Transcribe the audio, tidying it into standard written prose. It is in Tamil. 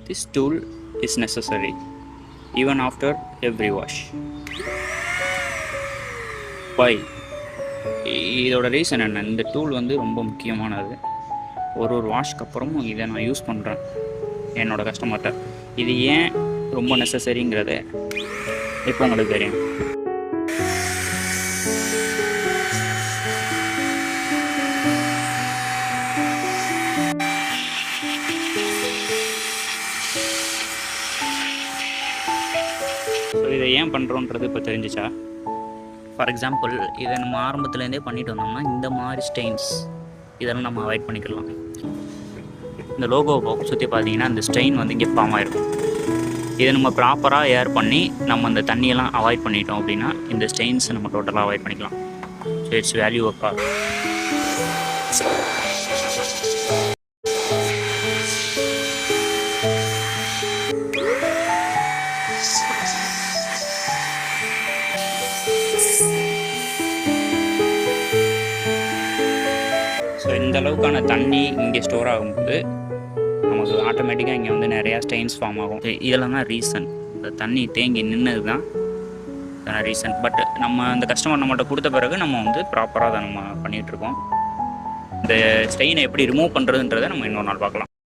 This tool is necessary even after every wash. Why? இதோட ரீசன் என்ன? இந்த டூல் வந்து ரொம்ப முக்கியமானது. ஒரு வாஷ்க்கு அப்புறமும் இதை நான் யூஸ் பண்ணுறேன் என்னோடய கஸ்டமர்கிட்ட. இது ஏன் ரொம்ப நெசசரிங்கிறது இப்போ உங்களுக்கு தெரியும். ஸோ இதை ஏன் பண்ணுறோன்றது இப்போ தெரிஞ்சிச்சா? ஃபார் எக்ஸாம்பிள், இதை நம்ம ஆரம்பத்துலேருந்தே பண்ணிட்டு வந்தோம்னா இந்த மாதிரி ஸ்டெயின்ஸ் இதெல்லாம் நம்ம அவாய்ட் பண்ணிக்கலாம். இந்த லோகோவை சுற்றி பார்த்தீங்கன்னா இந்த ஸ்டெயின் வந்து இங்கே ஃபார்ம் ஆகிருக்கும். இதை நம்ம ப்ராப்பராக ஏர் பண்ணி நம்ம அந்த தண்ணியெல்லாம் அவாய்ட் பண்ணிட்டோம் அப்படின்னா இந்த ஸ்டெயின்ஸை நம்ம டோட்டலாக அவாய்ட் பண்ணிக்கலாம். So it's value of car. So இந்த அளவுக்கான தண்ணி இங்கே ஸ்டோர் ஆகும்போது நமக்கு ஆட்டோமேட்டிக்காக இங்கே வந்து நிறையா ஸ்டெயின்ஸ் ஃபார்ம் ஆகும். இதெல்லாம் தான் ரீசன். இந்த தண்ணி தேங்கி நின்னது தான் ரீசன். பட் நம்ம அந்த கஸ்டமர் நம்மகிட்ட கொடுத்த பிறகு நம்ம வந்து ப்ராப்பராக அதை நம்ம பண்ணிகிட்ருக்கோம். இந்த ஸ்டெயினை எப்படி ரிமூவ் பண்ணுறதுன்றதை நம்ம இன்னொரு நாள் பார்க்கலாம்.